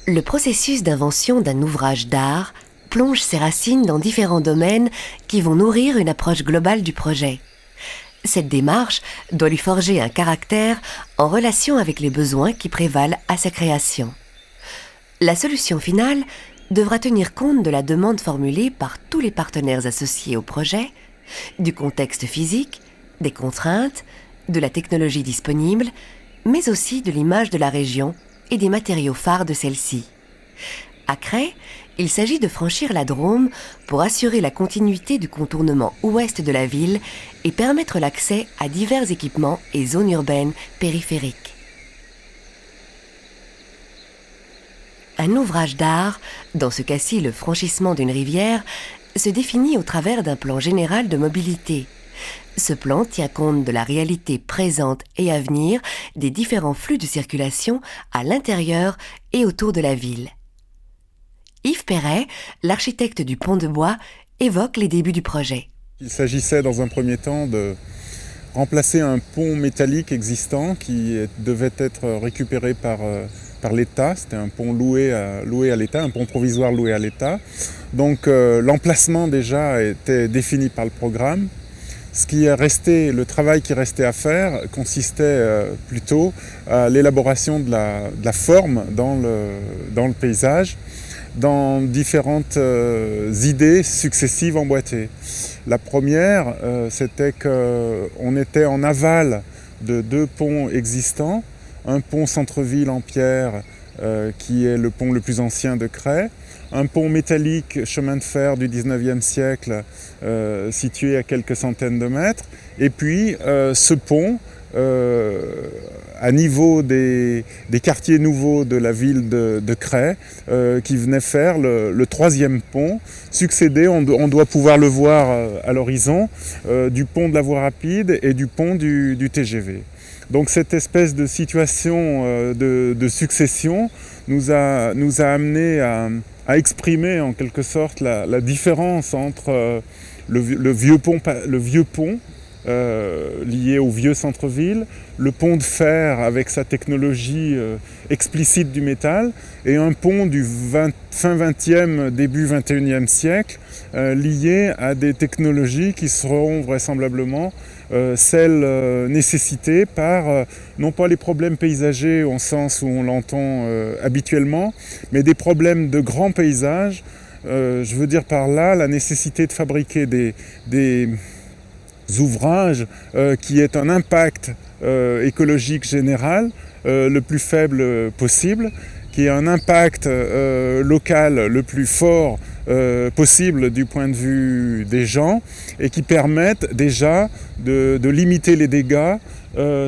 Le processus d'invention d'un ouvrage d'art plonge ses racines dans différents domaines qui vont nourrir une approche globale du projet. Cette démarche doit lui forger un caractère en relation avec les besoins qui prévalent à sa création. La solution finale devra tenir compte de la demande formulée par tous les partenaires associés au projet, du contexte physique, des contraintes, de la technologie disponible, mais aussi de l'image de la région et des matériaux phares de celle-ci. À Cray, il s'agit de franchir la Drôme pour assurer la continuité du contournement ouest de la ville et permettre l'accès à divers équipements et zones urbaines périphériques. Un ouvrage d'art, dans ce cas-ci le franchissement d'une rivière, se définit au travers d'un plan général de mobilité. Ce plan tient compte de la réalité présente et à venir des différents flux de circulation à l'intérieur et autour de la ville. Yves Perret, l'architecte du pont de bois, évoque les débuts du projet. Il s'agissait dans un premier temps de remplacer un pont métallique existant qui devait être récupéré par l'État. C'était un pont loué à l'État, un pont provisoire loué à l'État. Donc l'emplacement déjà était défini par le programme. Le travail qui restait à faire consistait plutôt à l'élaboration de la forme dans le paysage, dans différentes idées successives emboîtées. La première, c'était qu'on était en aval de deux ponts existants, un pont centre-ville en pierre qui est le pont le plus ancien de Cray, un pont métallique chemin de fer du 19e siècle situé à quelques centaines de mètres, et puis ce pont à niveau des quartiers nouveaux de la ville de Cray qui venait faire le troisième pont, succédé, on doit pouvoir le voir à l'horizon, du pont de la voie rapide et du pont du TGV. Donc cette espèce de situation de succession nous a amené à exprimer en quelque sorte la différence entre le vieux pont lié au vieux centre-ville, le pont de fer avec sa technologie explicite du métal, et un pont du fin 20e, début 21e siècle lié à des technologies qui seront vraisemblablement celles nécessitées par non pas les problèmes paysagers au sens où on l'entend habituellement, mais des problèmes de grands paysages. Je veux dire par là la nécessité de fabriquer des ouvrages qui aient un impact écologique général le plus faible possible, qui ait un impact local le plus fort possible du point de vue des gens, et qui permettent déjà de limiter les dégâts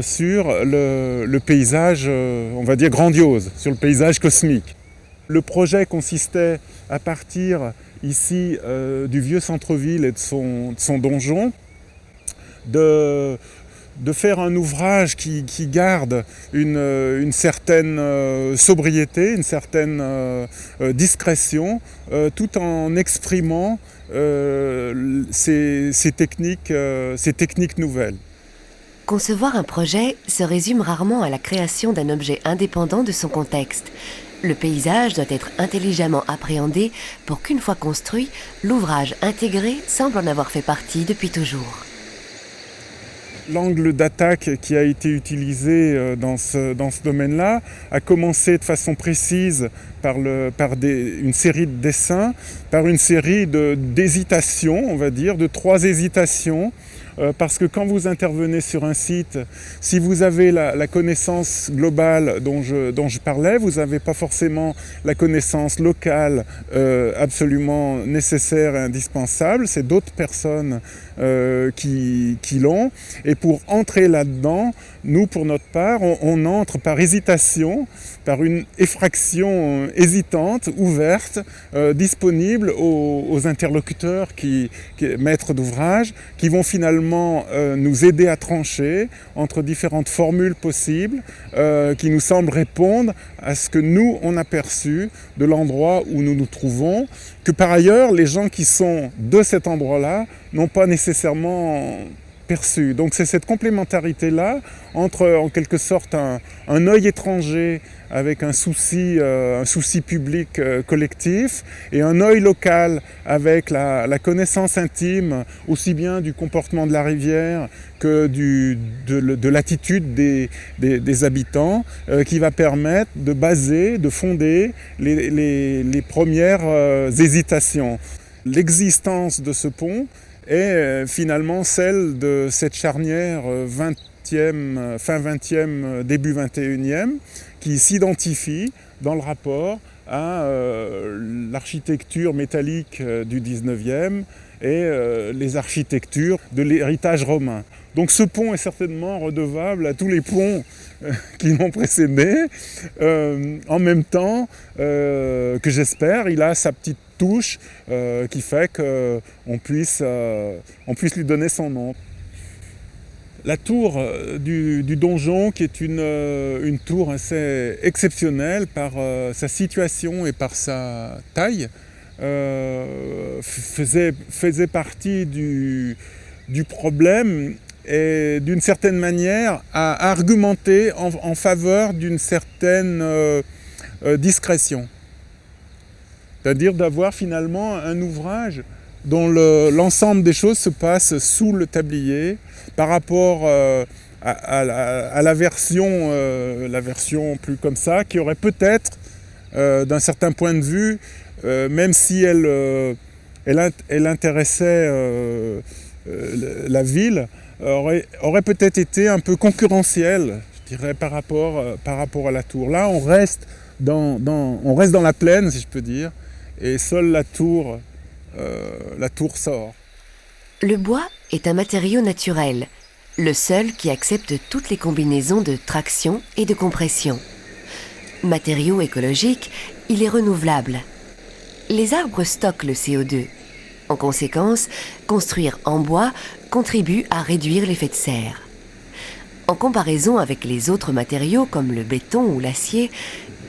sur le paysage, on va dire grandiose, sur le paysage cosmique. Le projet consistait à partir ici du vieux centre-ville et de son donjon, de faire un ouvrage qui garde une certaine sobriété, une certaine discrétion, tout en exprimant ces techniques nouvelles. Concevoir un projet se résume rarement à la création d'un objet indépendant de son contexte. Le paysage doit être intelligemment appréhendé pour qu'une fois construit, l'ouvrage intégré semble en avoir fait partie depuis toujours. L'angle d'attaque qui a été utilisé dans ce domaine-là a commencé de façon précise par une série de dessins, par une série d'hésitations, on va dire, de 3 hésitations. Parce que quand vous intervenez sur un site, si vous avez la connaissance globale dont je parlais, vous n'avez pas forcément la connaissance locale absolument nécessaire et indispensable. C'est d'autres personnes qui l'ont. Et pour entrer là-dedans, nous, pour notre part, on entre par hésitation, par une effraction hésitante, ouverte, disponible aux interlocuteurs maîtres d'ouvrage, qui vont finalement nous aider à trancher entre différentes formules possibles qui nous semblent répondre à ce que nous, on a perçu de l'endroit où nous nous trouvons, que par ailleurs, les gens qui sont de cet endroit-là n'ont pas nécessairement perçue. Donc c'est cette complémentarité-là entre en quelque sorte un œil étranger avec un souci public collectif et un œil local avec la connaissance intime aussi bien du comportement de la rivière que de l'attitude des habitants qui va permettre de baser, de fonder les premières hésitations. L'existence de ce pont est finalement celle de cette charnière fin 20e, début 21e, qui s'identifie dans le rapport à l'architecture métallique du 19e et les architectures de l'héritage romain. Donc ce pont est certainement redevable à tous les ponts qui l'ont précédé. En même temps que j'espère, il a sa petite touche qui fait qu'on puisse lui donner son nom. La tour du donjon, qui est une tour assez exceptionnelle par sa situation et par sa taille, faisait partie du problème et d'une certaine manière a argumenté en faveur d'une certaine discrétion. C'est-à-dire d'avoir finalement un ouvrage dont l'ensemble des choses se passe sous le tablier par rapport à la version plus comme ça, qui aurait peut-être, d'un certain point de vue, même si elle intéressait la ville, aurait peut-être été un peu concurrentielle, je dirais, par rapport à la tour. Là, on reste dans la plaine, si je peux dire, et seule la tour sort. Le bois est un matériau naturel, le seul qui accepte toutes les combinaisons de traction et de compression. Matériau écologique, il est renouvelable. Les arbres stockent le CO2. En conséquence, construire en bois contribue à réduire l'effet de serre. En comparaison avec les autres matériaux comme le béton ou l'acier,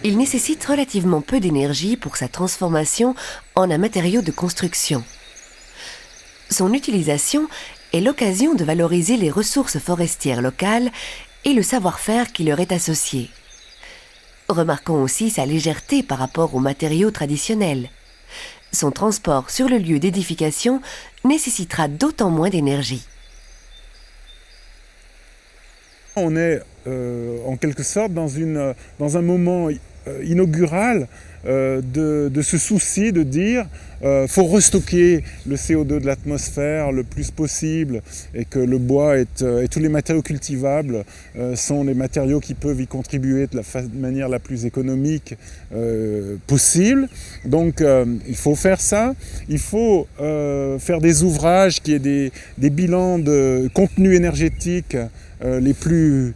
il nécessite relativement peu d'énergie pour sa transformation en un matériau de construction. Son utilisation est l'occasion de valoriser les ressources forestières locales et le savoir-faire qui leur est associé. Remarquons aussi sa légèreté par rapport aux matériaux traditionnels. Son transport sur le lieu d'édification nécessitera d'autant moins d'énergie. On est en quelque sorte dans un moment inaugural de ce souci de dire faut restocker le CO2 de l'atmosphère le plus possible et que le bois et tous les matériaux cultivables sont les matériaux qui peuvent y contribuer de la manière la plus économique possible. Donc il faut faire ça, il faut faire des ouvrages qui aient des bilans de contenu énergétique les plus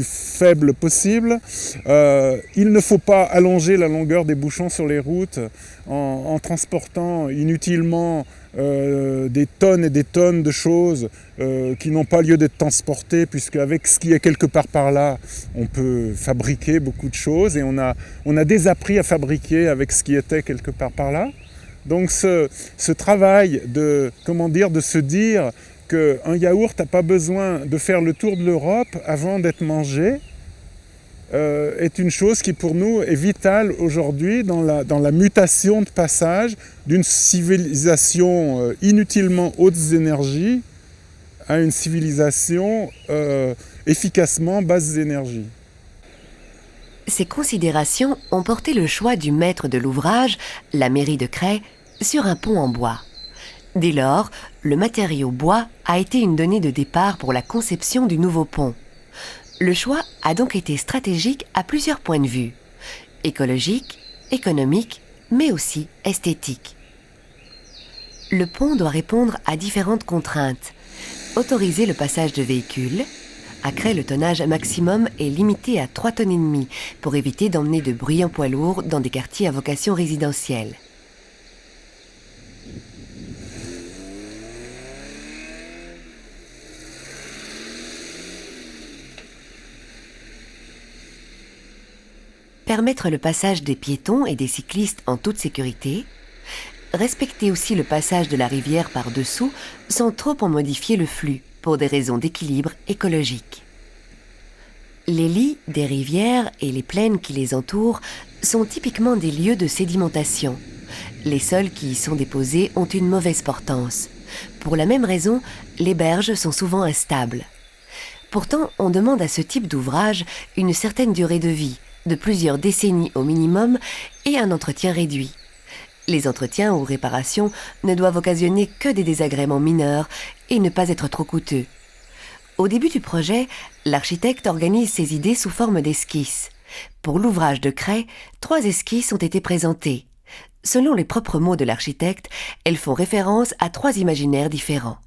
faibles possibles. Il ne faut pas allonger la longueur des bouchons sur les routes en transportant inutilement des tonnes et des tonnes de choses qui n'ont pas lieu d'être transportées, puisque avec ce qui est quelque part par là, on peut fabriquer beaucoup de choses et on a désappris à fabriquer avec ce qui était quelque part par là. Donc ce travail de se dire qu'un yaourt n'a pas besoin de faire le tour de l'Europe avant d'être mangé est une chose qui pour nous est vitale aujourd'hui dans la mutation de passage d'une civilisation inutilement hautes énergies à une civilisation efficacement basses énergies. Ces considérations ont porté le choix du maître de l'ouvrage, la mairie de Cray, sur un pont en bois. Dès lors, le matériau bois a été une donnée de départ pour la conception du nouveau pont. Le choix a donc été stratégique à plusieurs points de vue, écologique, économique, mais aussi esthétique. Le pont doit répondre à différentes contraintes. Autoriser le passage de véhicules. À Cray, le tonnage maximum est limité à 3,5 tonnes pour éviter d'emmener de bruyants poids lourds dans des quartiers à vocation résidentielle. Permettre le passage des piétons et des cyclistes en toute sécurité, respecter aussi le passage de la rivière par-dessous sans trop en modifier le flux. pour des raisons d'équilibre écologique. Les lits des rivières et les plaines qui les entourent sont typiquement des lieux de sédimentation. Les sols qui y sont déposés ont une mauvaise portance. Pour la même raison, les berges sont souvent instables. Pourtant, on demande à ce type d'ouvrage une certaine durée de vie, de plusieurs décennies au minimum, et un entretien réduit. Les entretiens ou réparations ne doivent occasionner que des désagréments mineurs et ne pas être trop coûteux. Au début du projet, l'architecte organise ses idées sous forme d'esquisses. Pour l'ouvrage de craie, 3 esquisses ont été présentées. Selon les propres mots de l'architecte, elles font référence à 3 imaginaires différents.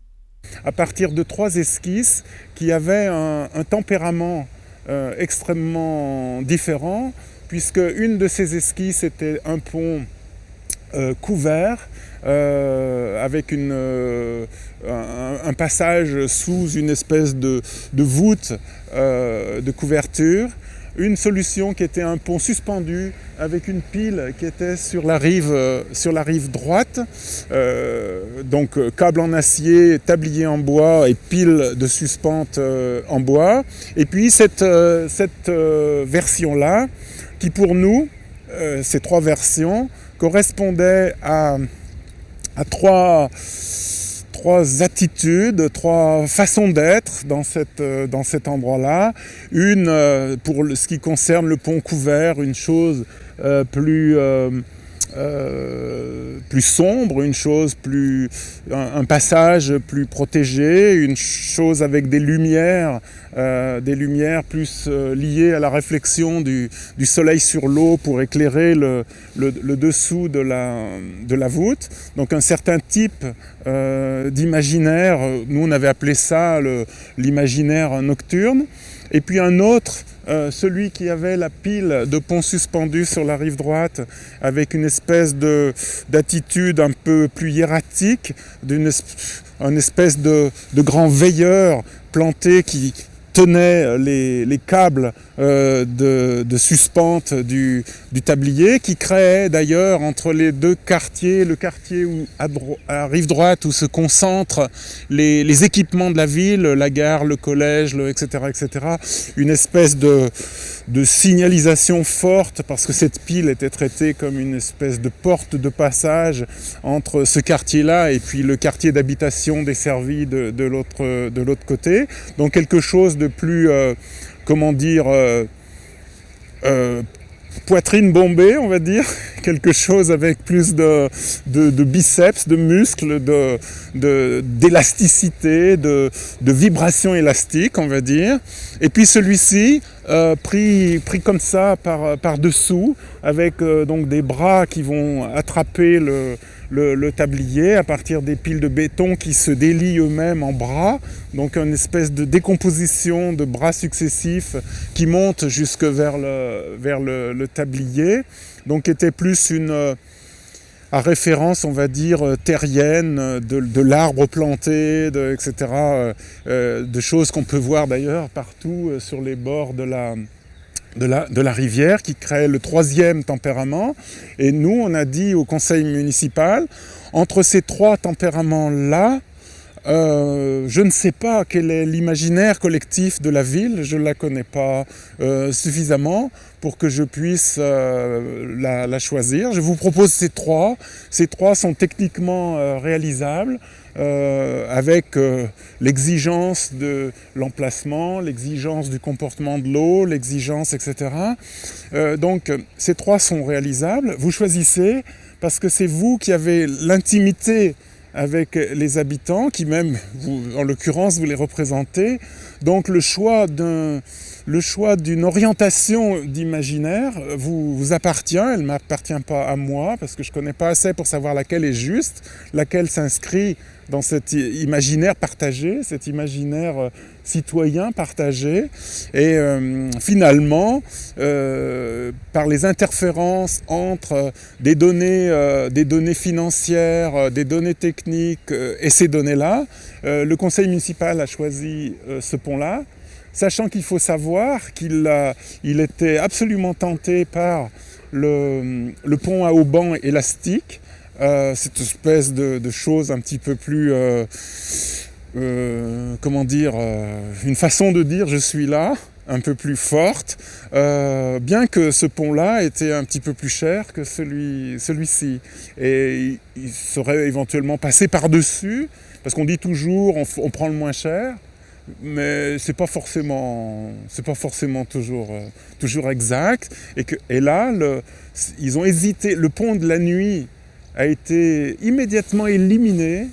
À partir de 3 esquisses qui avaient un tempérament extrêmement différent, puisque une de ces esquisses était un pont couvert avec un passage sous une espèce de voûte de couverture. Une solution qui était un pont suspendu avec une pile qui était sur la rive droite, donc câble en acier, tablier en bois et pile de suspente en bois. Et puis cette version-là, qui pour nous, ces 3 versions, correspondaient à 3 attitudes, 3 façons d'être dans cet endroit-là. Une, pour ce qui concerne le pont couvert, une chose plus sombre, une chose un passage plus protégé, une chose avec des lumières plus liées à la réflexion du soleil sur l'eau pour éclairer le dessous de la voûte. Donc un certain type d'imaginaire, nous on avait appelé ça l'imaginaire nocturne. Et puis un autre, celui qui avait la pile de pont suspendu sur la rive droite, avec une espèce d'attitude un peu plus hiératique, une espèce de grand veilleur planté qui tenait les câbles de suspente du tablier, qui créait d'ailleurs entre les 2 quartiers, le quartier à rive droite où se concentrent les équipements de la ville, la gare, le collège, etc., une espèce de signalisation forte, parce que cette pile était traitée comme une espèce de porte de passage entre ce quartier-là et puis le quartier d'habitation desservi de l'autre côté. Donc quelque chose de plus, poitrine bombée, on va dire, quelque chose avec plus de biceps, de muscles, d'élasticité, de vibration élastique, on va dire. Et puis celui-ci, pris comme ça par dessous, avec donc des bras qui vont attraper le tablier à partir des piles de béton qui se délient eux-mêmes en bras, donc une espèce de décomposition de bras successifs qui montent jusque vers le tablier, donc était plus à référence, on va dire, terrienne, de l'arbre planté, etc., de choses qu'on peut voir d'ailleurs partout sur les bords de la rivière, qui crée le 3e tempérament. Et nous, on a dit au conseil municipal, entre ces 3 tempéraments-là, je ne sais pas quel est l'imaginaire collectif de la ville, je ne la connais pas suffisamment pour que je puisse la choisir. Je vous propose ces 3. Ces 3 sont techniquement réalisables, avec l'exigence de l'emplacement, l'exigence du comportement de l'eau, l'exigence, etc. Donc ces 3 sont réalisables. Vous choisissez parce que c'est vous qui avez l'intimité avec les habitants, qui même, en l'occurrence, vous les représentez. Donc le choix d'une orientation d'imaginaire vous appartient, elle ne m'appartient pas à moi, parce que je ne connais pas assez pour savoir laquelle est juste, laquelle s'inscrit dans cet imaginaire partagé, cet imaginaire citoyen partagé. Et finalement, par les interférences entre des données financières, des données techniques et ces données-là, le conseil municipal a choisi ce pont-là, sachant qu'il faut savoir qu'il était absolument tenté par le pont à haubans élastique, cette espèce de chose un petit peu plus une façon de dire je suis là, un peu plus forte, bien que ce pont-là était un petit peu plus cher que celui-ci. Et il serait éventuellement passé par-dessus, parce qu'on dit toujours on prend le moins cher, mais c'est pas forcément toujours exact. Et là, ils ont hésité. Le pont de la nuit a été immédiatement éliminé,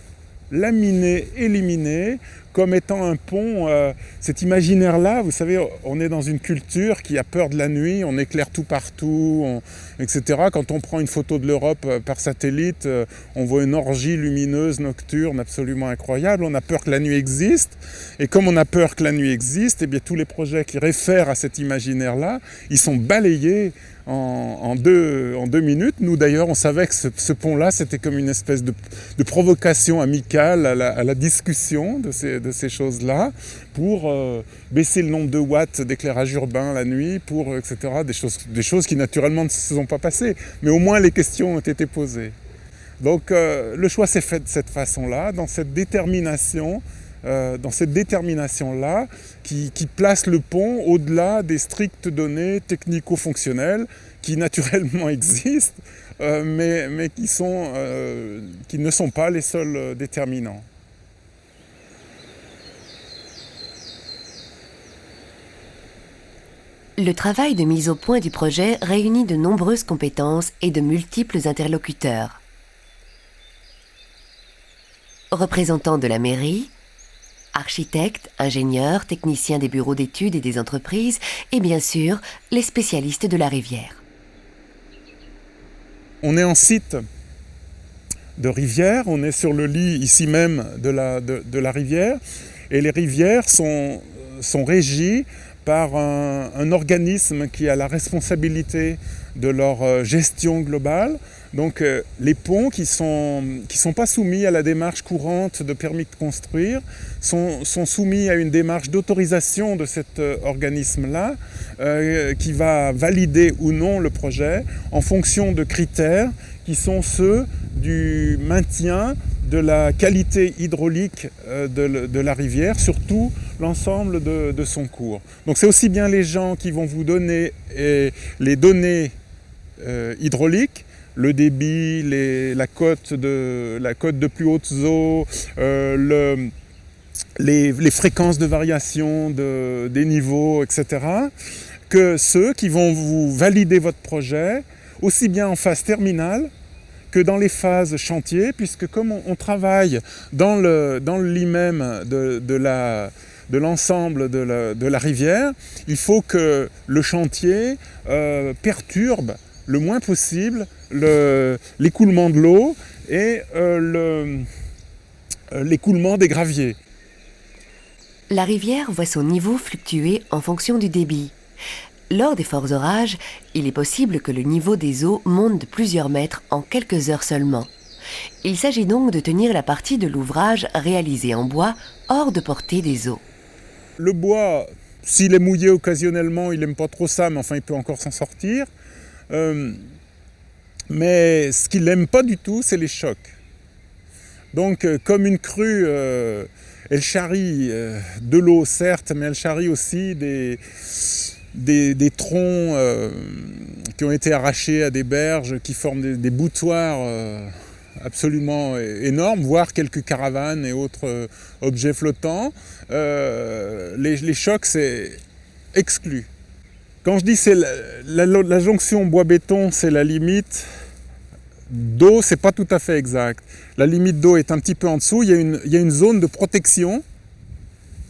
laminé, éliminé, comme étant un pont, cet imaginaire-là, vous savez, on est dans une culture qui a peur de la nuit, on éclaire tout partout, etc. Quand on prend une photo de l'Europe par satellite, on voit une orgie lumineuse nocturne absolument incroyable, on a peur que la nuit existe, et comme on a peur que la nuit existe, eh bien, tous les projets qui réfèrent à cet imaginaire-là, ils sont balayés en deux minutes. Nous d'ailleurs, on savait que ce pont-là, c'était comme une espèce de provocation amicale à la discussion de ces choses-là, pour baisser le nombre de watts d'éclairage urbain la nuit, etc. Des choses qui naturellement ne se sont pas passées, mais au moins les questions ont été posées. Donc le choix s'est fait de cette façon-là, dans cette détermination-là, qui place le pont au-delà des strictes données technico-fonctionnelles qui naturellement existent, mais qui ne sont pas les seuls déterminants. Le travail de mise au point du projet réunit de nombreuses compétences et de multiples interlocuteurs. Représentants de la mairie, architectes, ingénieurs, techniciens des bureaux d'études et des entreprises, et bien sûr, les spécialistes de la rivière. On est en site de rivière, on est sur le lit ici même de la rivière, et les rivières sont régies par un organisme qui a la responsabilité de leur gestion globale. Donc les ponts qui sont pas soumis à la démarche courante de permis de construire sont soumis à une démarche d'autorisation de cet organisme-là qui va valider ou non le projet en fonction de critères qui sont ceux du maintien de la qualité hydraulique de la rivière, surtout l'ensemble de son cours. Donc c'est aussi bien les gens qui vont vous donner les données hydrauliques, le débit, la cote de plus hautes eaux, les fréquences de variation des niveaux, etc., que ceux qui vont vous valider votre projet, aussi bien en phase terminale que dans les phases chantier, puisque comme on travaille dans le lit même de l'ensemble de la rivière, il faut que le chantier perturbe le moins possible l'écoulement de l'eau et l'écoulement des graviers. La rivière voit son niveau fluctuer en fonction du débit. Lors des forts orages, il est possible que le niveau des eaux monte de plusieurs mètres en quelques heures seulement. Il s'agit donc de tenir la partie de l'ouvrage réalisée en bois hors de portée des eaux. Le bois, s'il est mouillé occasionnellement, il n'aime pas trop ça, mais enfin il peut encore s'en sortir. Mais ce qu'il n'aime pas du tout, c'est les chocs. Donc comme une crue, elle charrie de l'eau certes, mais elle charrie aussi des troncs qui ont été arrachés à des berges, qui forment des boutoirs absolument énormes, voire quelques caravanes et autres objets flottants. Les chocs, c'est exclu. Quand je dis c'est la jonction bois-béton, c'est la limite d'eau, c'est pas tout à fait exact. La limite d'eau est un petit peu en dessous. Il y a une zone de protection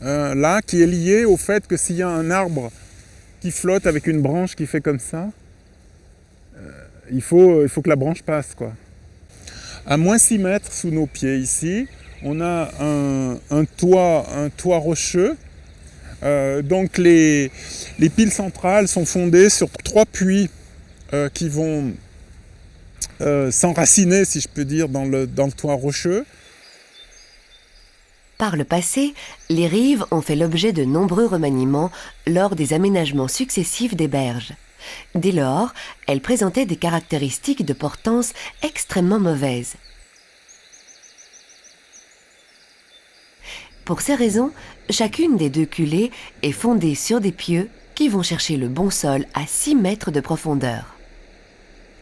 là qui est liée au fait que s'il y a un arbre qui flotte avec une branche qui fait comme ça, il faut que la branche passe, quoi. À moins 6 mètres sous nos pieds ici, on a un toit rocheux. Donc les piles centrales sont fondées sur 3 puits qui vont s'enraciner, si je peux dire, dans le toit rocheux. Par le passé, les rives ont fait l'objet de nombreux remaniements lors des aménagements successifs des berges. Dès lors, elles présentaient des caractéristiques de portance extrêmement mauvaises. Pour ces raisons, chacune des 2 culées est fondée sur des pieux qui vont chercher le bon sol à 6 mètres de profondeur.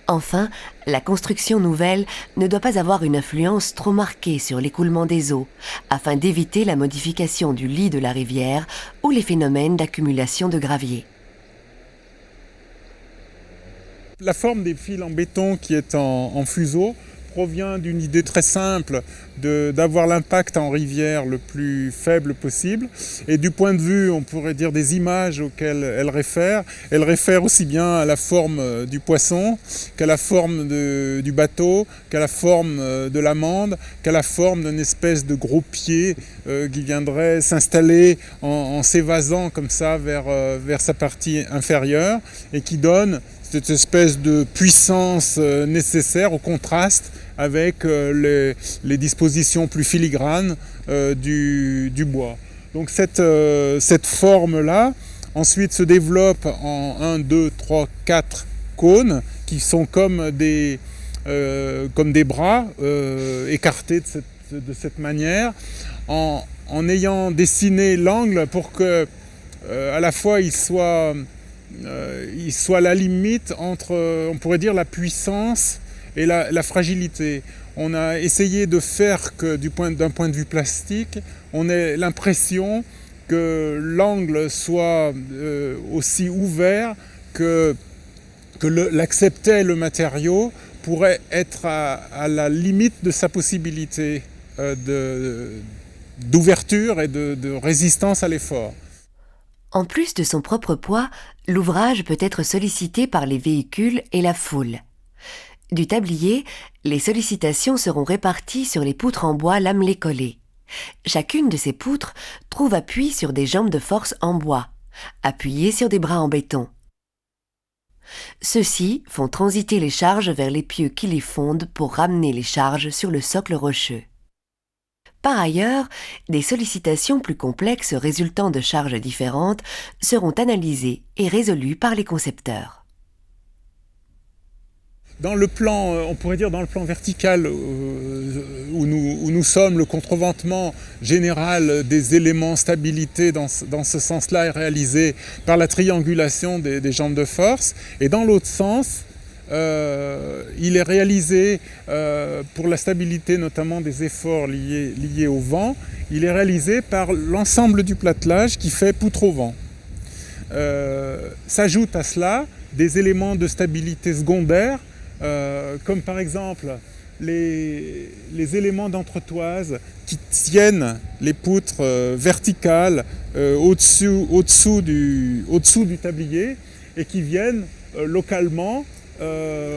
Enfin, la construction nouvelle ne doit pas avoir une influence trop marquée sur l'écoulement des eaux, afin d'éviter la modification du lit de la rivière ou les phénomènes d'accumulation de gravier. La forme des fils en béton qui est en fuseau provient d'une idée très simple d'avoir l'impact en rivière le plus faible possible. Et du point de vue, on pourrait dire, des images auxquelles elle réfère aussi bien à la forme du poisson qu'à la forme du bateau, qu'à la forme de l'amande, qu'à la forme d'une espèce de gros pied qui viendrait s'installer en s'évasant comme ça vers sa partie inférieure et qui donne cette espèce de puissance nécessaire au contraste avec les dispositions plus filigranes du bois. Donc cette forme-là, ensuite se développe en 1, 2, 3, 4 cônes qui sont comme des bras écartés de cette manière, en ayant dessiné l'angle pour que à la fois il soit à la limite entre, on pourrait dire, la puissance et la fragilité. On a essayé de faire que, d'un point de vue plastique, on ait l'impression que l'angle soit aussi ouvert que l'accepter le matériau pourrait être à la limite de sa possibilité d'ouverture et de résistance à l'effort. En plus de son propre poids, l'ouvrage peut être sollicité par les véhicules et la foule. Du tablier, les sollicitations seront réparties sur les poutres en bois lamelées collées. Chacune de ces poutres trouve appui sur des jambes de force en bois, appuyées sur des bras en béton. Ceux-ci font transiter les charges vers les pieux qui les fondent pour ramener les charges sur le socle rocheux. Par ailleurs, des sollicitations plus complexes résultant de charges différentes seront analysées et résolues par les concepteurs. Dans le plan, on pourrait dire dans le plan vertical où nous sommes, le contreventement général des éléments stabilité dans ce sens-là est réalisé par la triangulation des jambes de force. Et dans l'autre sens, il est réalisé pour la stabilité notamment des efforts liés au vent, il est réalisé par l'ensemble du platelage qui fait poutre au vent. S'ajoutent à cela des éléments de stabilité secondaires, comme par exemple les éléments d'entretoise qui tiennent les poutres verticales au-dessous du tablier et qui viennent localement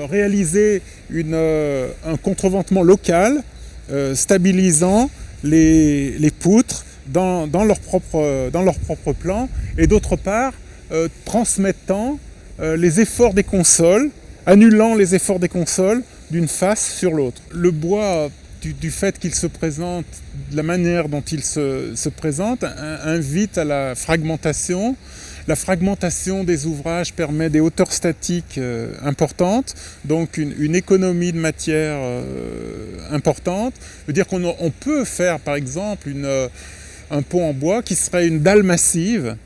réaliser un contreventement local stabilisant les poutres dans leur propre plan et d'autre part transmettant les efforts des consoles, annulant les efforts des consoles d'une face sur l'autre. Le bois, du fait qu'il se présente de la manière dont il se présente, invite à la fragmentation. La fragmentation des ouvrages permet des hauteurs statiques importantes, donc une économie de matière importante. Ça veut dire qu'on peut faire par exemple un pont en bois qui serait une dalle massive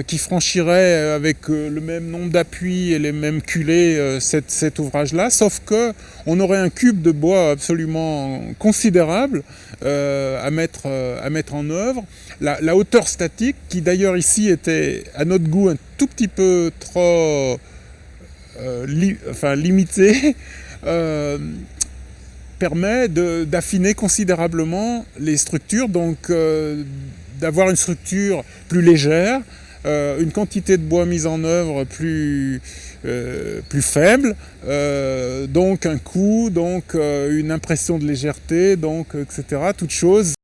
qui franchirait avec le même nombre d'appuis et les mêmes culées cet ouvrage-là, sauf qu'on aurait un cube de bois absolument considérable à mettre en œuvre. La hauteur statique, qui d'ailleurs ici était à notre goût un tout petit peu trop limitée, permet d'affiner considérablement les structures, donc d'avoir une structure plus légère, une quantité de bois mise en œuvre plus faible, donc un coût, donc une impression de légèreté, donc etc. Toutes choses